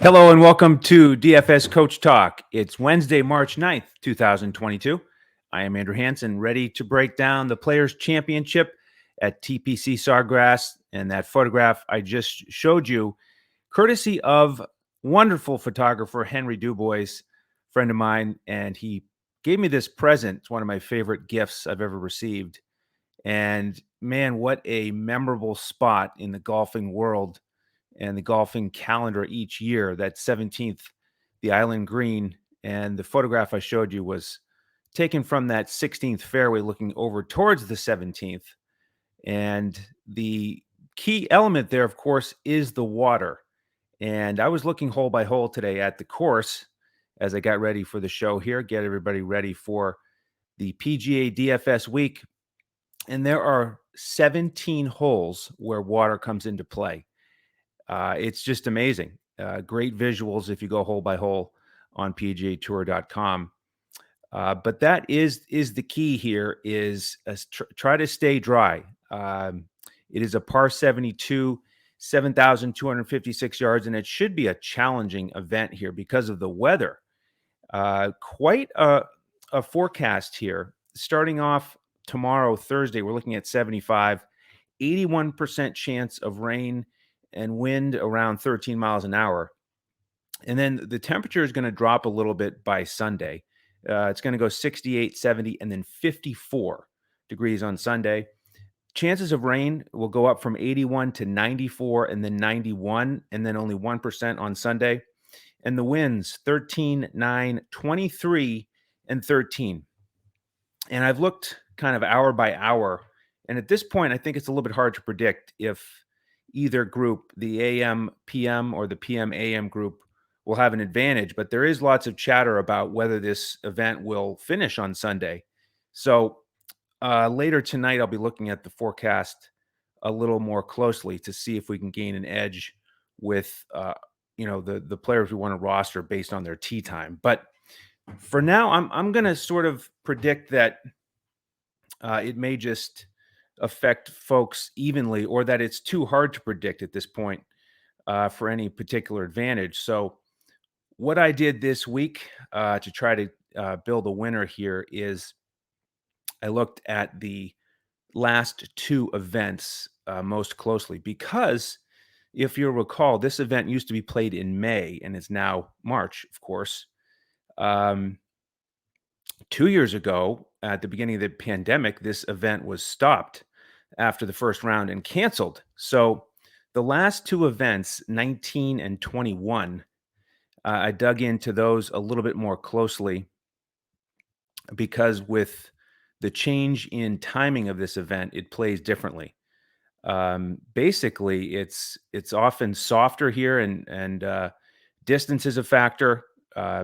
Hello and welcome to DFS Coach Talk. It's Wednesday, March 9th, 2022. I am Andrew Hansen, ready to break down the Players' Championship at TPC Sawgrass. And that photograph I just showed you, courtesy of wonderful photographer Henry Dubois, friend of mine. And he gave me this present. It's one of my favorite gifts I've ever received. And man, what a memorable spot in the golfing world and the golfing calendar each year. That 17th, the Island Green. And the photograph I showed you was taken from that 16th fairway looking over towards the 17th. And the key element there, of course, is the water. And I was looking hole by hole today at the course as I got ready for the show here, get everybody ready for the PGA DFS week. And there are 17 holes where water comes into play. It's just amazing. Great visuals if you go hole by hole on PGAtour.com. But that is the key here is try to stay dry. It is a par 72, 7,256 yards, and it should be a challenging event here because of the weather. Quite a forecast here. Starting off tomorrow, Thursday, we're looking at 75, 81% chance of rain and wind around 13 miles an hour. And then the temperature is going to drop a little bit by Sunday. It's going to go 68, 70, and then 54 degrees on Sunday. Chances of rain will go up from 81 to 94 and then 91, and then only 1% on Sunday. And the winds 13, 9, 23, and 13. And I've looked kind of hour by hour. And at this point, I think it's a little bit hard to predict if either group, the AM, PM, or the PM, AM group, will have an advantage. But there is lots of chatter about whether this event will finish on Sunday. So later tonight, I'll be looking at the forecast a little more closely to see if we can gain an edge with, the players we want to roster based on their tee time. But for now, I'm going to sort of predict that it may just affect folks evenly, or that it's too hard to predict at this point for any particular advantage. So what I did this week to try to build a winner here is I looked at the last two events most closely, because if you'll recall, this event used to be played in May and it's now March, of course. 2 years ago, at the beginning of the pandemic, this event was stopped after the first round and canceled. So the last two events, 19 and 21, I dug into those a little bit more closely because with the change in timing of this event, it plays differently. Basically, it's often softer here, and distance is a factor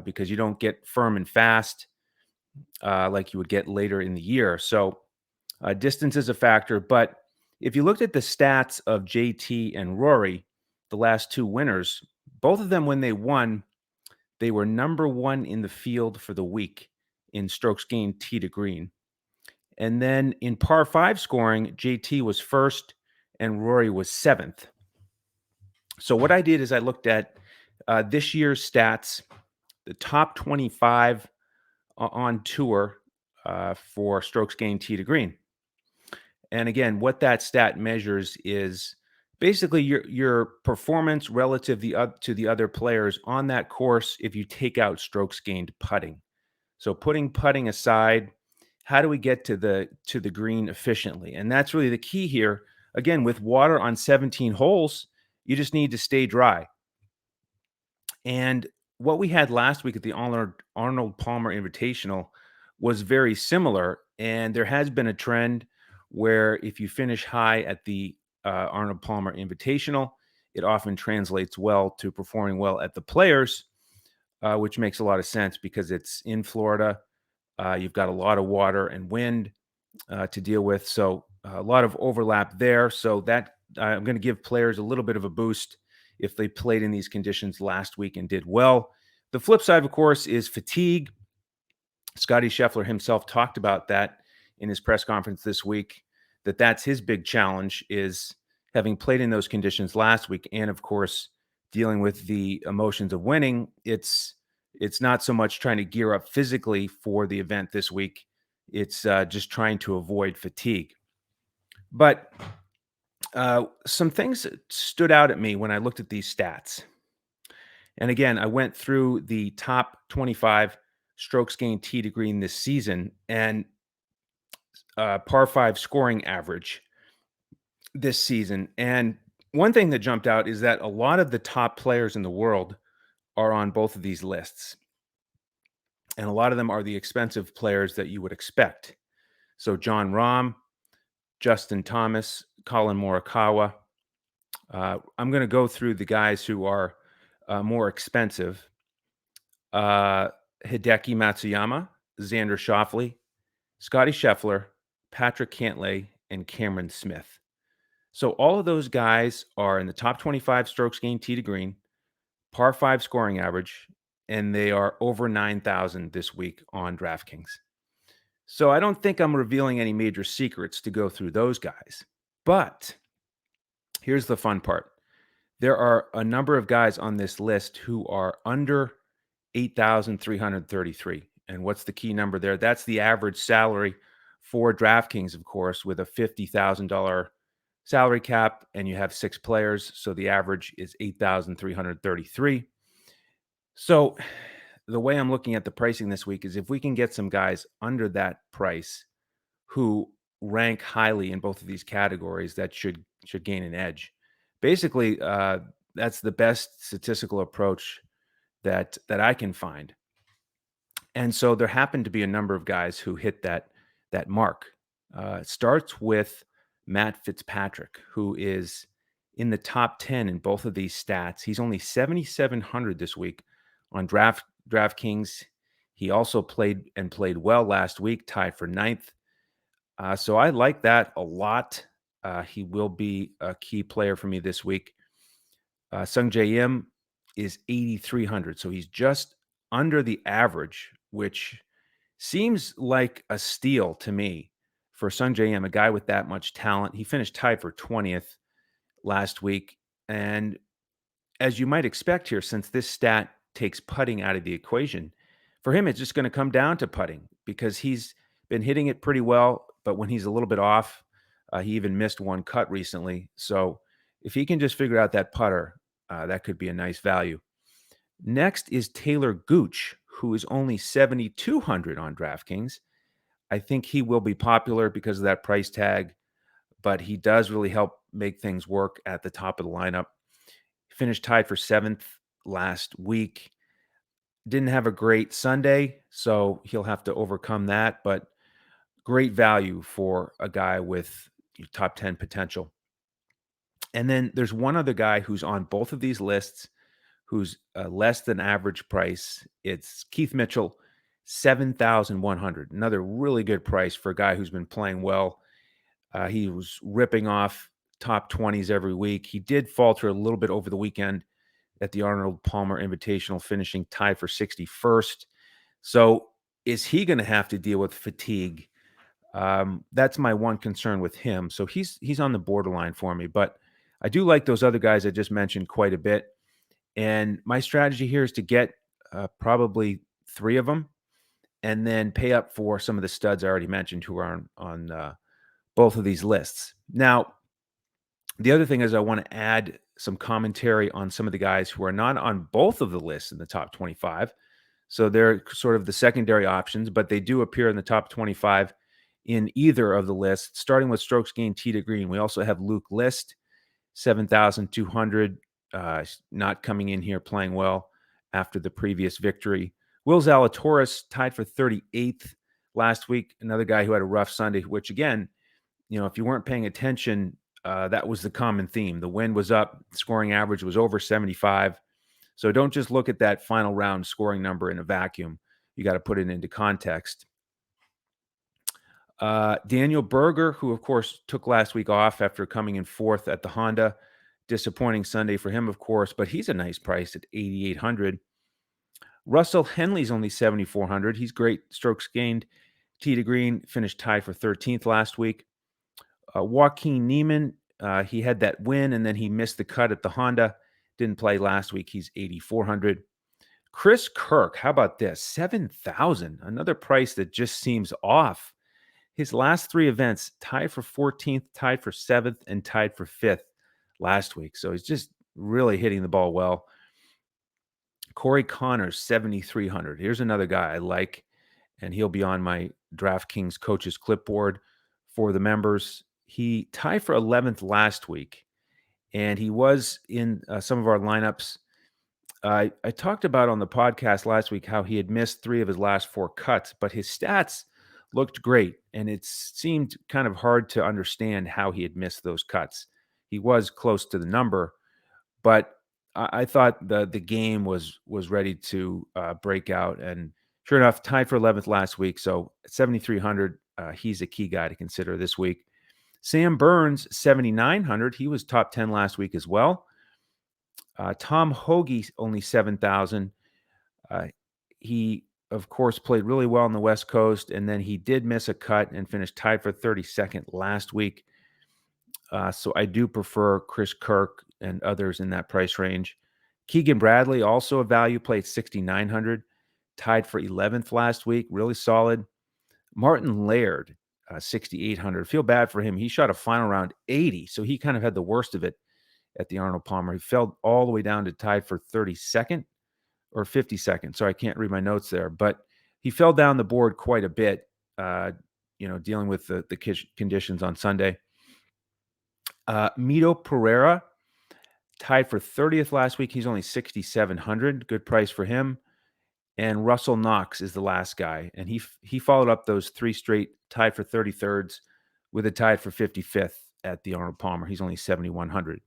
because you don't get firm and fast like you would get later in the year. So distance is a factor. But if you looked at the stats of JT and Rory, the last two winners, both of them, when they won, they were number one in the field for the week in strokes gained tee to green. And then in par 5 scoring, JT was first and Rory was seventh. So what I did is I looked at this year's stats, the top 25 on tour for strokes gained tee to green. And again, what that stat measures is basically your performance relative to the other players on that course if you take out strokes gained putting. So putting putting aside, how do we get to the green efficiently? And that's really the key here. Again, with water on 17 holes, you just need to stay dry. And what we had last week at the Arnold Palmer Invitational was very similar. And there has been a trend where if you finish high at the Arnold Palmer Invitational, it often translates well to performing well at the Players, which makes a lot of sense because it's in Florida. You've got a lot of water and wind to deal with. So a lot of overlap there. So that I'm going to give players a little bit of a boost if they played in these conditions last week and did well. The flip side, of course, is fatigue. Scotty Scheffler himself talked about that in his press conference this week, that's his big challenge, is having played in those conditions last week and, of course, dealing with the emotions of winning. It's not so much trying to gear up physically for the event this week. It's just trying to avoid fatigue. But some things that stood out at me when I looked at these stats. And again, I went through the top 25 strokes gained tee to green this season and par five scoring average this season. And one thing that jumped out is that a lot of the top players in the world are on both of these lists. And a lot of them are the expensive players that you would expect. So John Rahm, Justin Thomas, Colin Morikawa. I'm going to go through the guys who are more expensive. Hideki Matsuyama, Xander Schauffele, Scotty Scheffler, Patrick Cantlay, and Cameron Smith. So all of those guys are in the top 25 strokes gained tee to green, par five scoring average, and they are over 9,000 this week on DraftKings. So I don't think I'm revealing any major secrets to go through those guys. But here's the fun part. There are a number of guys on this list who are under 8,333. And what's the key number there? That's the average salary for DraftKings, of course, with a $50,000 salary cap, and you have 6 players. So the average is 8,333. So the way I'm looking at the pricing this week is if we can get some guys under that price who rank highly in both of these categories, that should gain an edge. Basically, that's the best statistical approach that I can find. And so there happened to be a number of guys who hit that mark. It starts with Matt Fitzpatrick, who is in the top 10 in both of these stats. He's only 7,700 this week on DraftKings. He also played well last week, tied for 9th. So I like that a lot. He will be a key player for me this week. Sung J M is 8,300. So he's just under the average, which seems like a steal to me for Sung J M, a guy with that much talent. He finished tied for 20th last week. And as you might expect here, since this stat takes putting out of the equation, for him, it's just going to come down to putting because he's been hitting it pretty well. But when he's a little bit off, he even missed one cut recently. So if he can just figure out that putter, that could be a nice value. Next is Taylor Gooch, who is only 7,200 on DraftKings. I think he will be popular because of that price tag, but he does really help make things work at the top of the lineup. Finished tied for 7th last week. Didn't have a great Sunday, so he'll have to overcome that, but great value for a guy with top 10 potential. And then there's one other guy who's on both of these lists who's less than average price. It's Keith Mitchell, 7,100. Another really good price for a guy who's been playing well. He was ripping off top 20s every week. He did falter a little bit over the weekend at the Arnold Palmer Invitational, finishing tied for 61st. So is he going to have to deal with fatigue? That's my one concern with him. So he's on the borderline for me, but I do like those other guys I just mentioned quite a bit. And my strategy here is to get probably 3 of them and then pay up for some of the studs I already mentioned who are on both of these lists. Now, the other thing is I want to add some commentary on some of the guys who are not on both of the lists in the top 25. So they're sort of the secondary options, but they do appear in the top 25 in either of the lists, starting with strokes gained tee to green. We also have Luke List, 7,200, not coming in here playing well after the previous victory. Will Zalatoris tied for 38th last week, another guy who had a rough Sunday, which again, if you weren't paying attention, that was the common theme. The wind was up, scoring average was over 75. So don't just look at that final round scoring number in a vacuum. You got to put it into context. Daniel Berger, who of course took last week off after coming in 4th at the Honda. Disappointing Sunday for him, of course, but he's a nice price at 8,800. Russell Henley's only 7,400. He's great strokes gained. Tee to green, finished tied for 13th last week. Joaquin Niemann, he had that win and then he missed the cut at the Honda. Didn't play last week. He's 8,400. Chris Kirk, how about this? 7,000. Another price that just seems off. His last 3 events, tied for 14th, tied for 7th, and tied for 5th last week. So he's just really hitting the ball well. Corey Connors, 7,300. Here's another guy I like, and he'll be on my DraftKings coaches clipboard for the members. He tied for 11th last week, and he was in some of our lineups. I talked about on the podcast last week how he had missed 3 of his last 4 cuts, but his stats looked great, and it seemed kind of hard to understand how he had missed those cuts. He was close to the number, but I thought the game was ready to break out, and sure enough, tied for 11th last week. So at 7,300, he's a key guy to consider this week. Sam Burns, 7,900. He was top 10 last week as well. Tom Hoagie, only 7,000. He, of course, played really well on the West Coast, and then he did miss a cut and finished tied for 32nd last week. So I do prefer Chris Kirk and others in that price range. Keegan Bradley, also a value play at 6,900, tied for 11th last week. Really solid. Martin Laird, 6,800. Feel bad for him. He shot a final round 80, so he kind of had the worst of it at the Arnold Palmer. He fell all the way down to tied for 32nd or 52nd. So I can't read my notes there, but he fell down the board quite a bit, dealing with the conditions on Sunday. Mito Pereira, tied for 30th last week. He's only 6,700. Good price for him. And Russell Knox is the last guy. And he followed up those 3 straight tied for 33rds with a tied for 55th at the Arnold Palmer. He's only 7,100.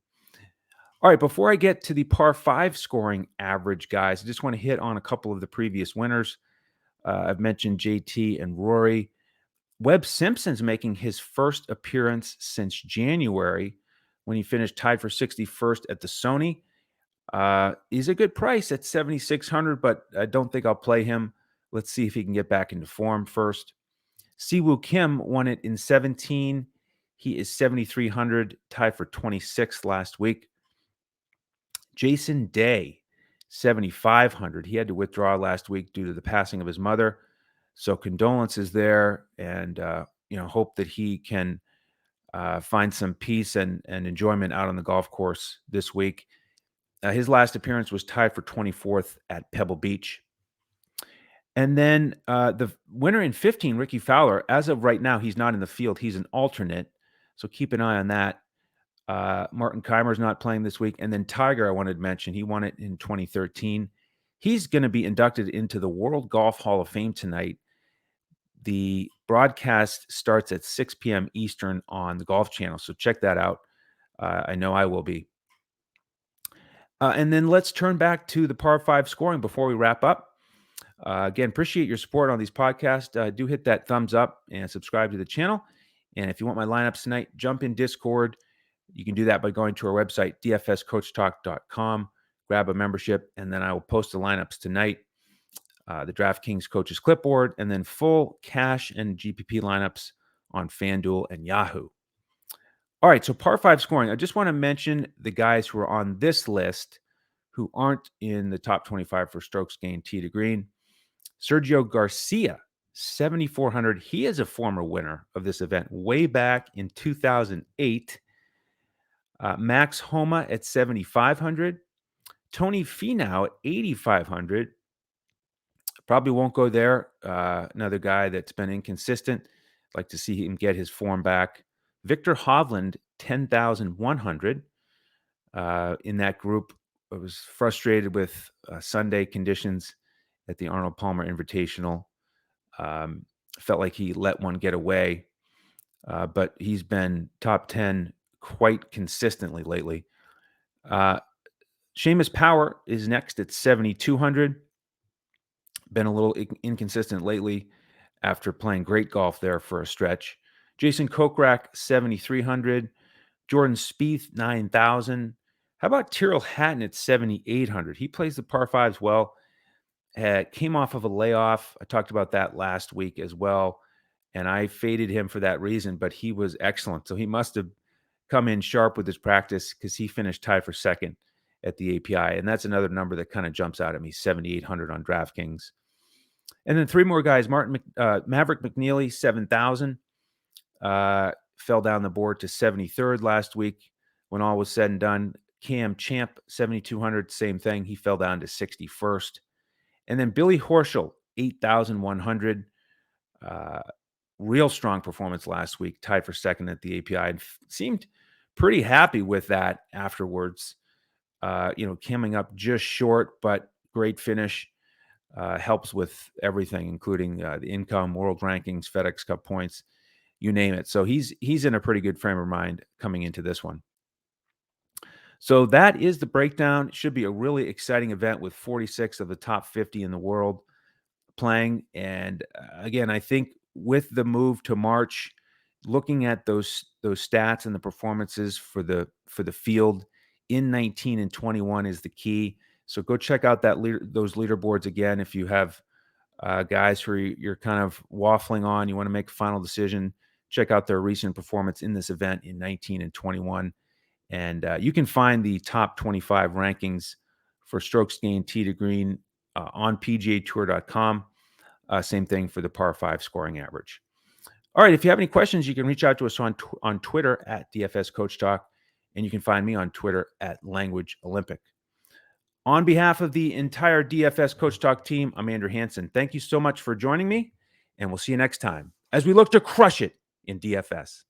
All right, before I get to the par 5 scoring average, guys, I just want to hit on a couple of the previous winners. I've mentioned JT and Rory. Webb Simpson's making his first appearance since January when he finished tied for 61st at the Sony. He's a good price at 7,600, but I don't think I'll play him. Let's see if he can get back into form first. Siwoo Kim won it in 17. He is 7,300, tied for 26th last week. Jason Day, 7,500. He had to withdraw last week due to the passing of his mother. So condolences there, and hope that he can find some peace and enjoyment out on the golf course this week. His last appearance was tied for 24th at Pebble Beach. And then the winner in 15, Ricky Fowler, as of right now, he's not in the field. He's an alternate, so keep an eye on that. Martin Keimer's not playing this week. And then Tiger, I wanted to mention, he won it in 2013. He's going to be inducted into the World Golf Hall of Fame tonight. The broadcast starts at 6 p.m. Eastern on the Golf Channel, so check that out. I know I will be. And then let's turn back to the par 5 scoring before we wrap up. Again, appreciate your support on these podcasts. Do hit that thumbs up and subscribe to the channel. And if you want my lineups tonight, jump in Discord. You can do that by going to our website, dfscoachtalk.com, grab a membership, and then I will post the lineups tonight, the DraftKings Coaches Clipboard, and then full cash and GPP lineups on FanDuel and Yahoo. All right, so par 5 scoring. I just want to mention the guys who are on this list who aren't in the top 25 for strokes gained tee to green. Sergio Garcia, 7,400. He is a former winner of this event way back in 2008. Max Homa at 7,500. Tony Finau at 8,500. Probably won't go there. Another guy that's been inconsistent. Like to see him get his form back. Victor Hovland, 10,100. In that group, I was frustrated with Sunday conditions at the Arnold Palmer Invitational. Felt like he let one get away, but he's been top 10 quite consistently lately. Seamus Power is next at 7,200. Been a little inconsistent lately after playing great golf there for a stretch. Jason Kokrak, 7,300. Jordan Spieth, 9,000. How about Tyrrell Hatton at 7,800? He plays the par 5s well. Came off of a layoff. I talked about that last week as well, and I faded him for that reason, but he was excellent. So he must have come in sharp with his practice because he finished tied for second at the API. And that's another number that kind of jumps out at me, 7,800 on DraftKings. And then three more guys, Maverick McNeely, 7,000. Fell down the board to 73rd last week when all was said and done. Cam Champ, 7,200, same thing. He fell down to 61st. And then Billy Horschel, 8,100. Real strong performance last week, tied for second at the API, and seemed pretty happy with that afterwards. Coming up just short, but great finish. Helps with everything, including the income, world rankings, FedEx Cup points, you name it. So he's in a pretty good frame of mind coming into this one. So that is the breakdown. It should be a really exciting event with 46 of the top 50 in the world playing. And again, I think with the move to March, looking at those stats and the performances for the field in 19 and 21 is the key. So go check out those leaderboards again. If you have guys who you're kind of waffling on, you want to make a final decision, check out their recent performance in this event in 19 and 21. And you can find the top 25 rankings for strokes gained tee to green on PGAtour.com. Same thing for the par 5 scoring average. All right, if you have any questions, you can reach out to us on Twitter at DFS Coach Talk, and you can find me on Twitter at Language Olympic. On behalf of the entire DFS Coach Talk team, I'm Andrew Hansen. Thank you so much for joining me, and we'll see you next time as we look to crush it in DFS.